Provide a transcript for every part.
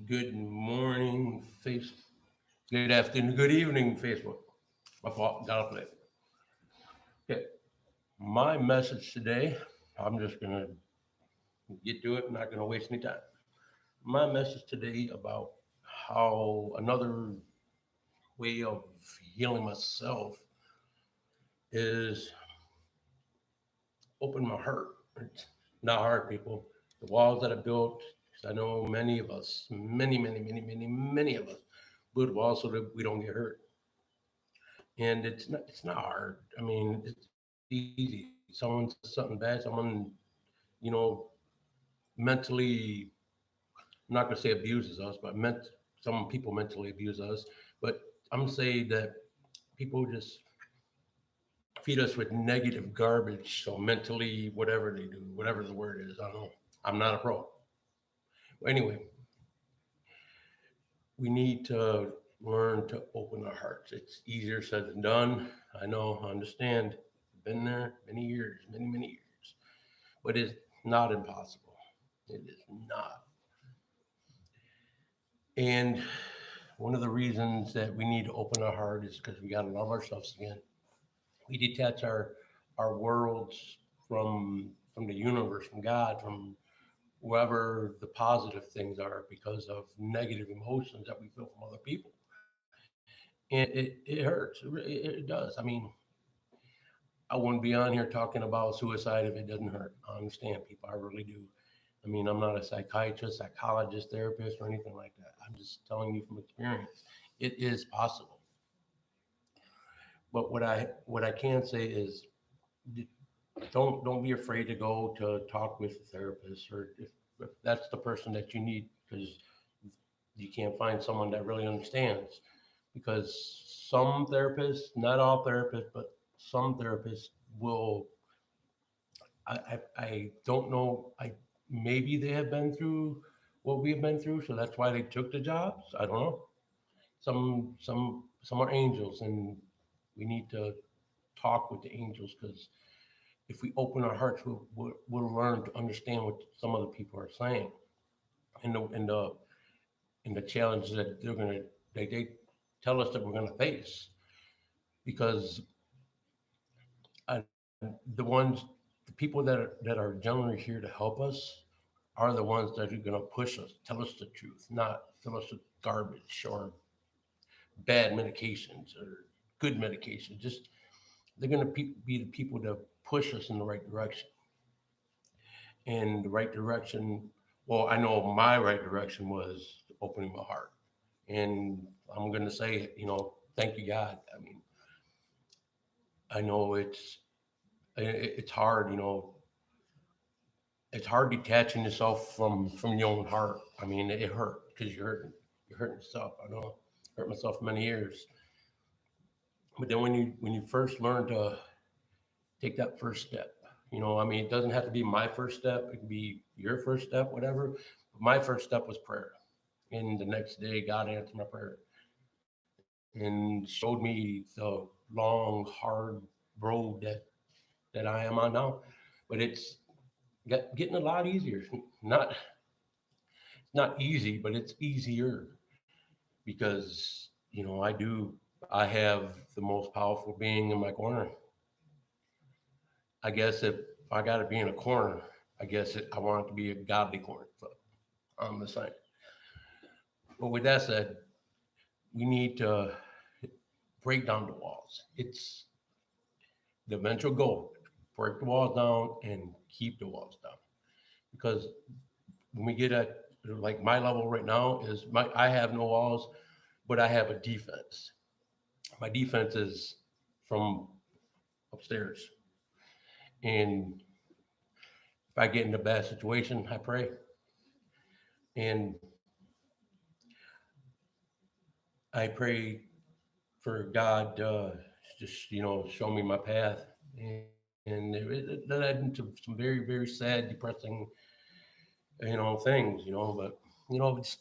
Good morning, face. Good afternoon, good evening, Facebook. My fault, got to play. Okay, my message today, I'm just going to get to it, I'm not going to waste any time. My message today about how another way of healing myself is open my heart. It's not hard, people. The walls that I built, 'cause I know many of us, many of us, build walls so that we don't get hurt. And it's not hard. I mean, it's easy. Someone says something bad, someone, you know, mentally, I'm not gonna say abuses us, but some people mentally abuse us. But I'm gonna say that people just feed us with negative garbage. So mentally, whatever they do, whatever the word is, I don't know. I'm not a pro. But anyway, we need to learn to open our hearts. It's easier said than done. I know, I understand. Been there many years, many years. But it's not impossible. It is not. And one of the reasons that we need to open our heart is because we got to love ourselves again. We detach our worlds from the universe, from God, from whoever the positive things are because of negative emotions that we feel from other people. And it hurts. It does. I mean, I wouldn't be on here talking about suicide if it doesn't hurt. I understand people. I really do. I mean, I'm not a psychiatrist, psychologist, therapist, or anything like that. I'm just telling you from experience. It is possible. But what I can say is don't be afraid to go to talk with a therapist or if that's the person that you need because you can't find someone that really understands because some therapists, not all therapists, but some therapists will I don't know. I maybe they have been through what we've been through, so that's why they took the jobs. I don't know. Some are angels, and we need to talk with the angels because if we open our hearts, we'll learn to understand what some of the people are saying and the challenges that they tell us that we're gonna face because the ones the people that are generally here to help us are the ones that are going to push us, tell us the truth, not fill us with garbage or bad medications or good medications. Just they're going to be the people to push us in the right direction. And the right direction, well, I know my right direction was opening my heart. And I'm going to say, thank you, God. I mean, I know it's hard, it's hard detaching yourself from your own heart. I mean, it hurt because you're hurting yourself. I know, I hurt myself for many years. But then when you first learn to take that first step, I mean, it doesn't have to be my first step. It can be your first step, whatever. But my first step was prayer, and the next day, God answered my prayer and showed me the long, hard road that I am on now. But it's getting a lot easier. Not easy, but it's easier because I have the most powerful being in my corner. I guess if I got to be in a corner, I want it to be a godly corner. So I'm the same. But with that said, we need to break down the walls. It's the eventual goal: break the walls down and keep the walls down. Because when we get at like my level right now is I have no walls, but I have a defense. My defense is from upstairs. And if I get in a bad situation, I pray. And I pray for God to just, show me my path. And it led into some very, very sad, depressing, things, but, it's,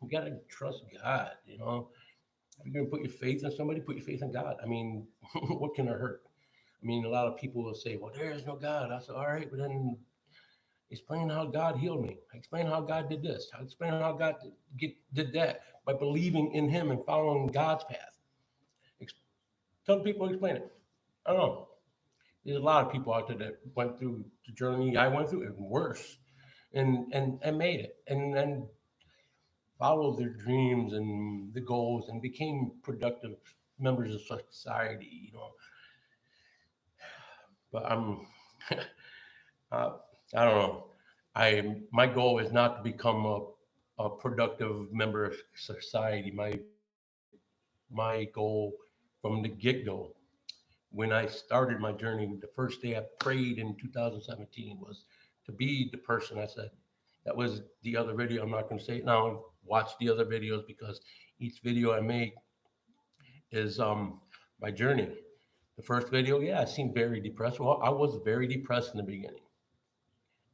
you got to trust God, If you're going to put your faith in somebody, put your faith in God. I mean, what can it hurt? I mean, a lot of people will say, well, there is no God. I said, all right, but then Explain how God healed me. Explain how God did this. Explain how God did that by believing in Him and following God's path. Ex- Tell people explain it. I don't know. There's a lot of people out there that went through the journey I went through and worse, and made it, and followed their dreams and the goals and became productive members of society. But uh, I don't know. My goal is not to become a productive member of society. My goal from the get go, when I started my journey, the first day I prayed in 2017 was to be the person I said. That was the other video. I'm not going to say it now. Watch the other videos because each video I make is my journey. The first video, yeah, I seemed very depressed. Well, I was very depressed in the beginning,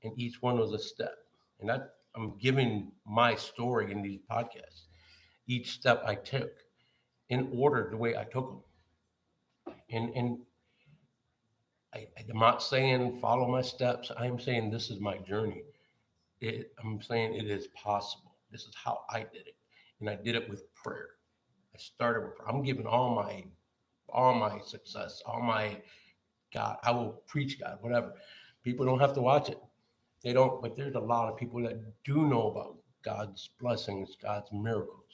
and each one was a step. And I'm giving my story in these podcasts. Each step I took in order the way I took them. And I'm not saying follow my steps. I'm saying this is my journey. I'm saying it is possible. This is how I did it, and I did it with prayer. I started with prayer. I'm giving all my success, all my God. I will preach God, whatever. People don't have to watch it. They don't, but there's a lot of people that do know about God's blessings, God's miracles,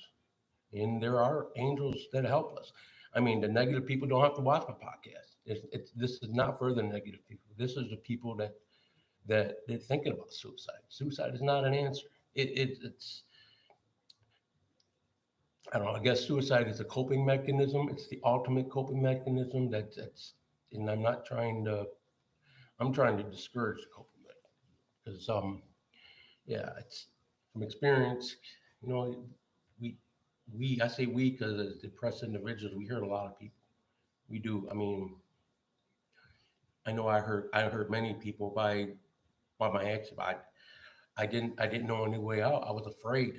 and there are angels that help us. I mean, the negative people don't have to watch my podcast. This is not for the negative people. This is the people that they're thinking about suicide. Suicide is not an answer. It's I don't know. I guess suicide is a coping mechanism. It's the ultimate coping mechanism. And I'm trying to discourage the coping mechanism because yeah, it's from experience. You know, we I say we because as depressed individuals, we hurt a lot of people. We do. I mean, I know I hurt many people by my actions. I didn't know any way out. I was afraid.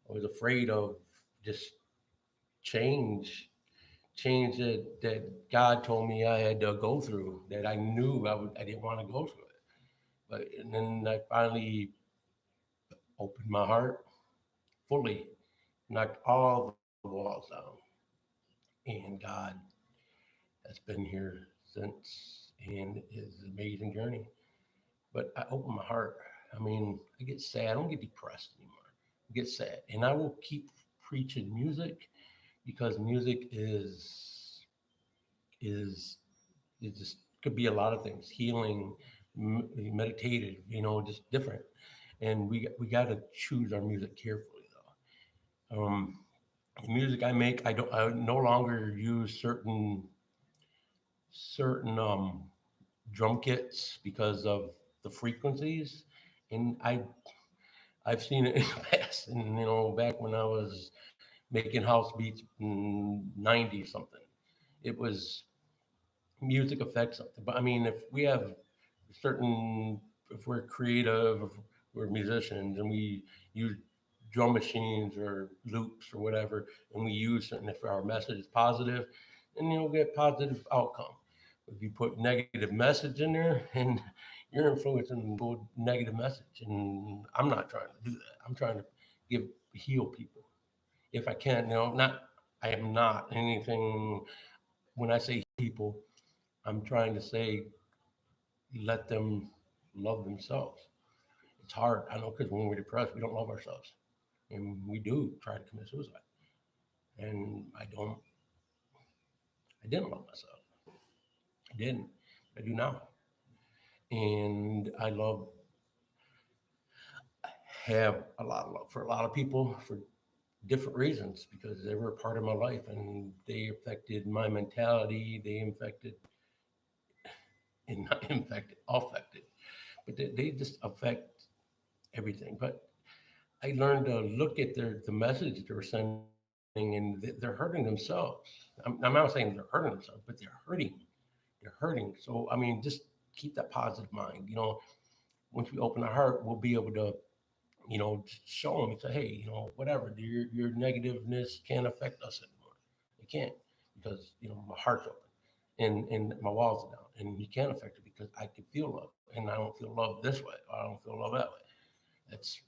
I was afraid of just change, change that God told me I had to go through. That I knew I didn't want to go through it. But and then I finally opened my heart fully, knocked all the walls down, and God has been here since, and it's an amazing journey. But I opened my heart. I mean, I get sad. I don't get depressed anymore. I get sad, and I will keep preaching music because music is it just could be a lot of things: healing, meditative, just different. And we got to choose our music carefully, though. The music I make, I no longer use certain drum kits because of the frequencies, and I've seen it in the past, and back when I was making house beats in '90 something, it was music affects something. But I mean, if we have certain, if we're creative, if we're musicians, and we use drum machines or loops or whatever, and we use certain, if our message is positive, then you'll get positive outcome. If you put negative message in there, and you're influencing negative message, and I'm not trying to do that. I'm trying to give heal people if I can. Not I am not anything. When I say people, I'm trying to say let them love themselves. It's hard, I know, because when we're depressed, we don't love ourselves, and we do try to commit suicide. And I didn't love myself. I didn't. I do now, and I have a lot of love for a lot of people for different reasons because they were a part of my life and they affected my mentality. They infected and not infected, affected, but they just affect everything. But I learned to look at the message they're sending, and they're hurting themselves. I'm not saying they're hurting themselves, but they're hurting. They're hurting. So I mean, just keep that positive mind. Once we open our heart, we'll be able to, show them and say, hey, whatever, your negativeness can't affect us anymore. It can't because my heart's open and my walls are down. and you can't affect it because I can feel love, and I don't feel love this way. I don't feel love that way. That's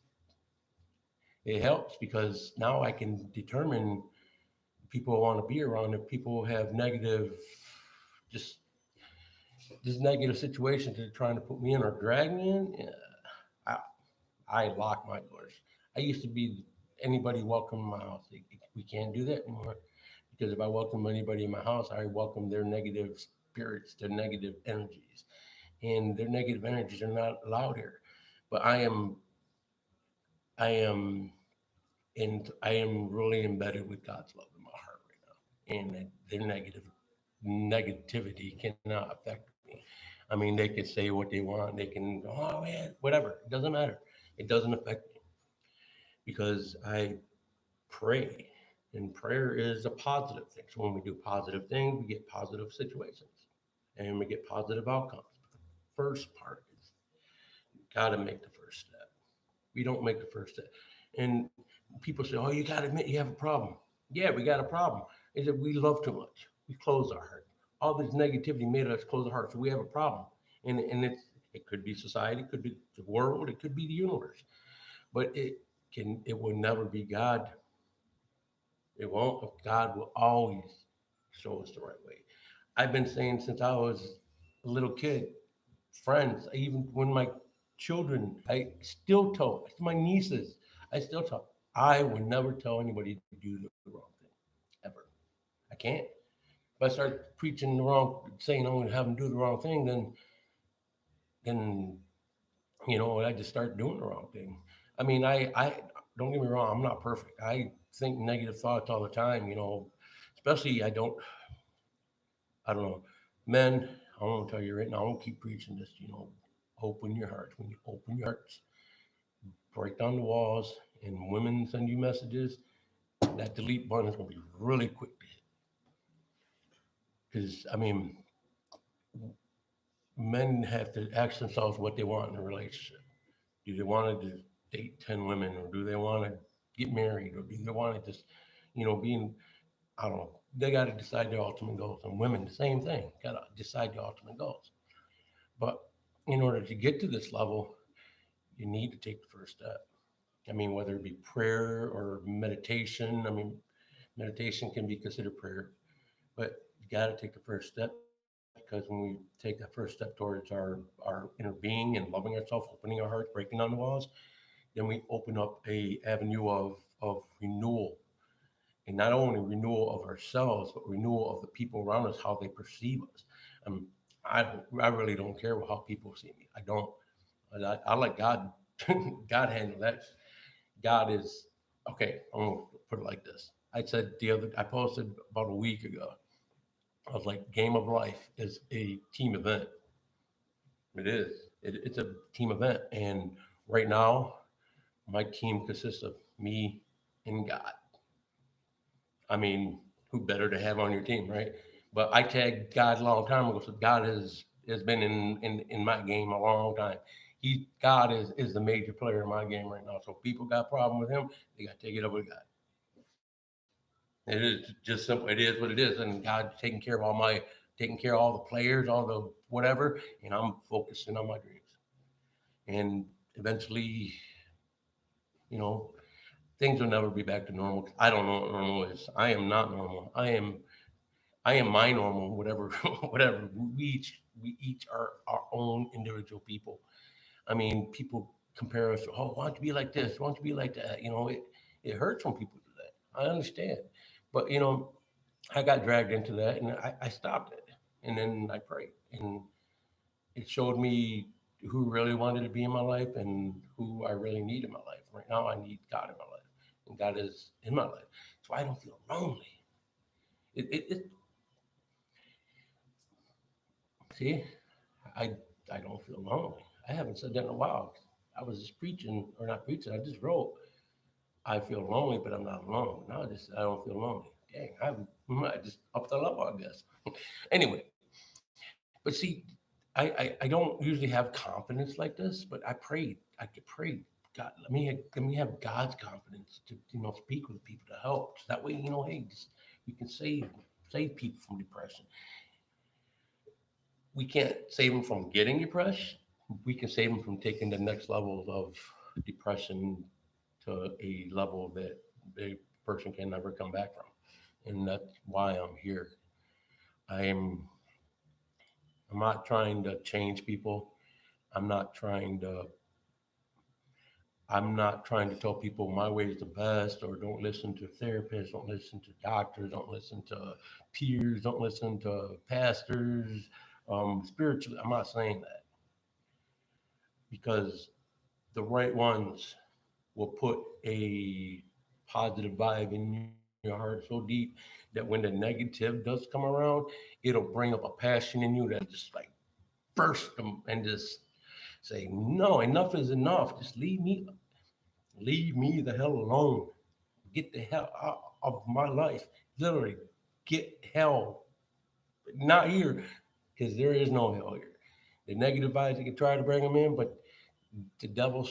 it helps because now I can determine people I want to be around. If people have negative, just negative situations they're trying to put me in or drag me in, yeah, I, I lock my doors. I used to be anybody welcome in my house. We can't do that anymore because if I welcome anybody in my house, I welcome their negative spirits, their negative energies, and their negative energies are not allowed here. But I am, and I am really embedded with God's love in my heart right now, and that their negativity cannot affect me. I mean, they can say what they want. They can, oh man, whatever. It doesn't matter. It doesn't affect me because I pray. And prayer is a positive thing. So when we do positive things, we get positive situations and we get positive outcomes. But the first part is you got to make the first step. We don't make the first step. And people say, oh, you got to admit you have a problem. Yeah, we got a problem. Is that we love too much. We close our heart. All this negativity made us close our heart. So we have a problem. And it could be society, it could be the world, it could be the universe. But it will never be God. It won't. God will always show us the right way. I've been saying since I was a little kid, friends, even when my children, I still tell my nieces, I still tell, I would never tell anybody to do the wrong thing, ever. I can't. If I start preaching the wrong, saying I'm going to have them do the wrong thing, then I just start doing the wrong thing. I mean, I don't get me wrong, I'm not perfect. I think negative thoughts all the time. Especially I don't know, men. I want to tell you right now, I'm gonna keep preaching this. Open your hearts. When you open your hearts, break down the walls, and women send you messages, that delete button is gonna be really quick to hit. Because I mean, men have to ask themselves what they want in a relationship. Do they want to date 10 women, or do they want to get married, or do they want to just, being I don't know. They got to decide their ultimate goals, and women the same thing. Got to decide their ultimate goals. But in order to get to this level, you need to take the first step. I mean, whether it be prayer or meditation. I mean, meditation can be considered prayer, but you got to take the first step because when we take that first step towards our inner being and loving ourselves, opening our hearts, breaking down the walls, then we open up a avenue of renewal, and not only renewal of ourselves, but renewal of the people around us, how they perceive us. Um, I really don't care how people see me. I don't. I let God God handle that. God is okay. I'm gonna put it like this. I posted about a week ago. I was like, Game of Life is a team event. It is. It's a team event, and right now, my team consists of me and God. I mean, who better to have on your team, right? But I tagged God a long time ago, so God has been in my game a long time. God is the major player in my game right now. So if people got a problem with him, they got to take it up with God. It is just simple. It is what it is, and God's taking care of all the players, all the whatever, and I'm focusing on my dreams. And eventually, you know, things will never be back to normal. I don't know what normal is. I am not normal. I am my normal, whatever, whatever. We each are our own individual people. I mean, people compare us. Oh, why don't you be like this? Why don't you be like that? It hurts when people do that. I understand, but I got dragged into that, and I stopped it, and then I prayed, and it showed me who really wanted to be in my life and who I really need in my life. Right now, I need God in my life, and God is in my life, so I don't feel lonely. It See, I I don't feel lonely. I haven't said that in a while. I was just preaching, or not preaching. I just wrote. I feel lonely, but I'm not alone. Now I don't feel lonely. Dang, I just upped the level, I guess. Anyway, but see, I don't usually have confidence like this, but I prayed. I could pray. God, let me have God's confidence to speak with people to help. So that way, hey, we can save people from depression. we can't save them from getting depressed. We can save them from taking the next level of depression to a level that a person can never come back from. And that's why I'm here. I'm I'm not trying to change people. I'm not trying to I'm not trying to tell people my way is the best or don't listen to therapists, don't listen to doctors, don't listen to peers, don't listen to pastors, spiritually. I'm not saying that because the right ones will put a positive vibe in your heart so deep that when the negative does come around, it'll bring up a passion in you that just like burst them and just say, no, enough is enough. Just leave me the hell alone. Get the hell out of my life. Literally, get hell not here because there is no hell here. The negative vibes, you can try to bring them in, but the devil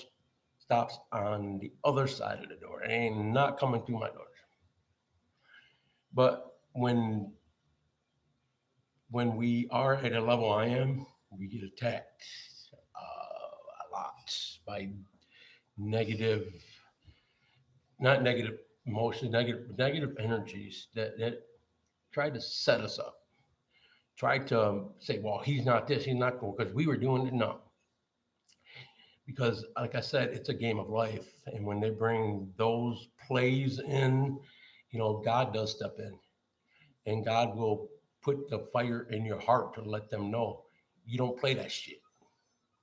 stops on the other side of the door. It ain't not coming through my doors. But when we are at a level I am, we get attacked a lot by negative, not negative emotions, negative energies that try to set us up. Try to say, well, he's not this, he's not going because we were doing it. No, because like I said, it's a game of life, and when they bring those plays in, God does step in, and God will put the fire in your heart to let them know you don't play that shit.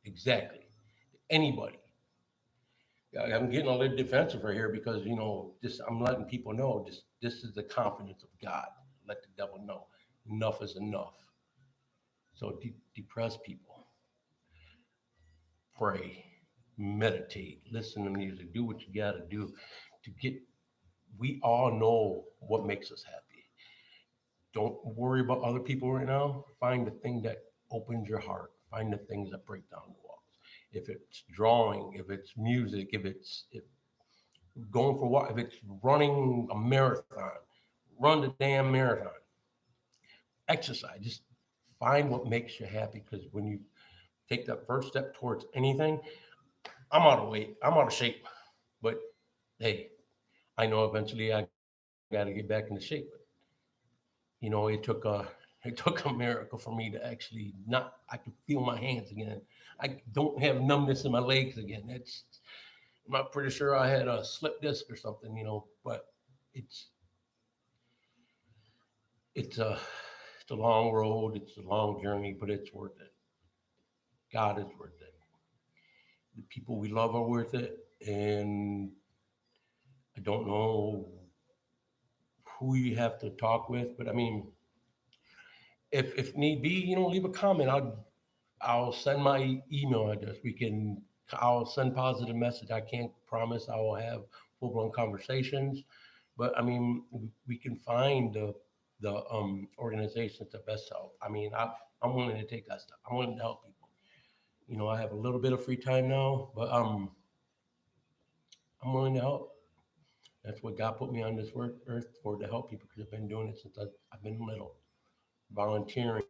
Exactly. Anybody. I'm getting a little defensive right here because just I'm letting people know this is the confidence of God. Let the devil know enough is enough. So depressed people, pray, meditate, listen to music, do what you got to do to get. We all know what makes us happy. Don't worry about other people right now. Find the thing that opens your heart. Find the things that break down the walls. If it's drawing, if it's music, if going for what, if it's running a marathon, run the damn marathon. Exercise. Just find what makes you happy because when you take that first step towards anything, I'm out of weight, I'm out of shape, but hey, I know eventually I got to get back into shape. But it took a miracle for me to actually not. I could feel my hands again. I don't have numbness in my legs again. I'm not pretty sure I had a slip disc or something, but it's it's a it's a long road. It's a long journey, but it's worth it. God is worth it. The people we love are worth it, and I don't know who you have to talk with, but I mean, if need be, leave a comment. I'll send my email address. I'll send positive message. I can't promise I will have full blown conversations, but I mean, we can find the organizations that best help. I mean, I'm willing to take that stuff. I'm willing to help people. I have a little bit of free time now, but I'm willing to help. That's what God put me on this earth for, to help people, because I've been doing it since I've been little, volunteering,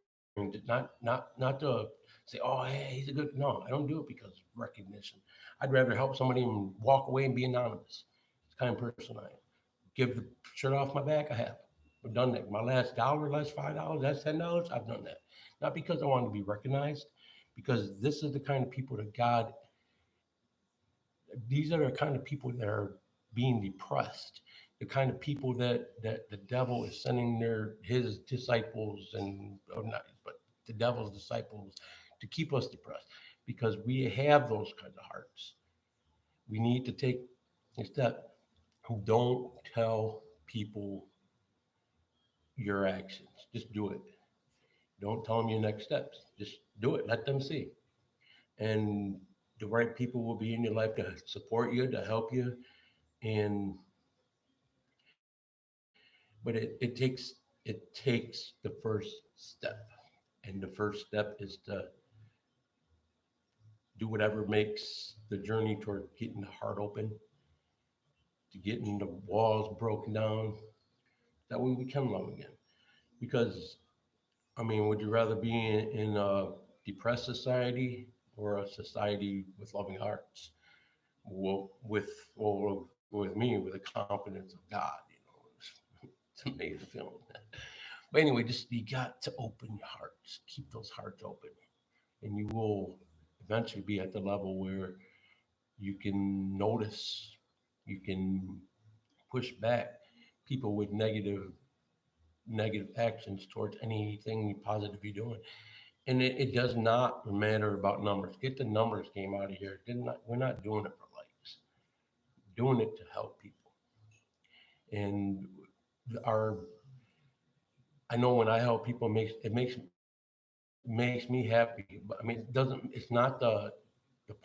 not to say, oh, hey, he's a good. No, I don't do it because of recognition. I'd rather help somebody and walk away and be anonymous. It's the kind of person I am. Give the shirt off my back, I have. I've done that. My last dollar, last $5, that's $10. I've done that. Not because I wanted to be recognized, because this is the kind of people that God. These are the kind of people that are being depressed. The kind of people that the devil is sending his disciples, and or not, but the devil's disciples, to keep us depressed, because we have those kinds of hearts. We need to take a step. Don't tell people your actions. Just do it. Don't tell them your next steps. Just do it. Let them see. And the right people will be in your life to support you, to help you. And but it takes the first step. And the first step is to do whatever makes the journey toward getting the heart open, to getting the walls broken down. That way we can love again. Because I mean, would you rather be in a depressed society or a society with loving hearts? With me, with the confidence of God, it's amazing feeling. But anyway, just you got to open your hearts, keep those hearts open, and you will eventually be at the level where you can notice, you can push back people with negative actions towards anything positive you're doing. And it does not matter about numbers. Get the numbers game out of here. We're not doing it for likes. Doing it to help people. And our I know when I help people, makes me happy. But I mean, it doesn't. It's not the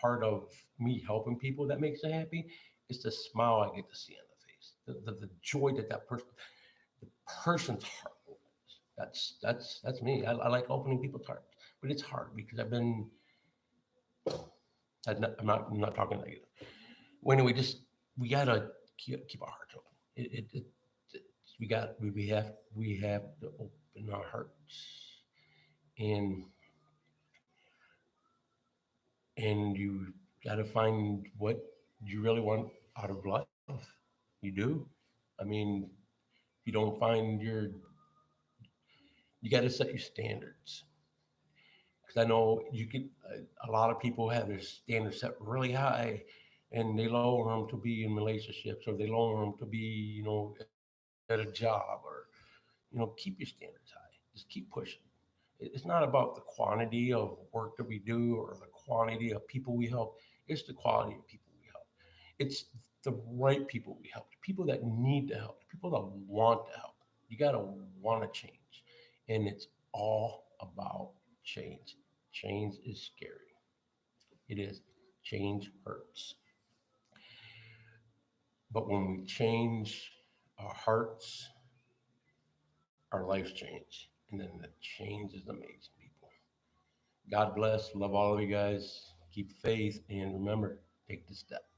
part of me helping people that makes me happy. It's the smile I get to see on the face, the joy that person's heart opens. That's me. I like opening people's hearts, but it's hard because I'm not talking negative. Well, anyway, just we gotta keep our hearts open. It we have to open our hearts, and and you gotta find what you really want out of life. You do. I mean, if you don't find you got to set your standards. Because I know you can. A lot of people have their standards set really high, and they lower them to be in relationships, or they lower them to be, at a job, or keep your standards high. Just keep pushing. It's not about the quantity of work that we do or the quantity of people we help. It's the quality of people we help. It's the right people we help, the people that need to help, the people that want to help. You got to want to change. And it's all about change. Change is scary. It is. Change hurts. But when we change our hearts, our lives change. And then the change is amazing, people. God bless. Love all of you guys. Keep faith. And remember, take the step.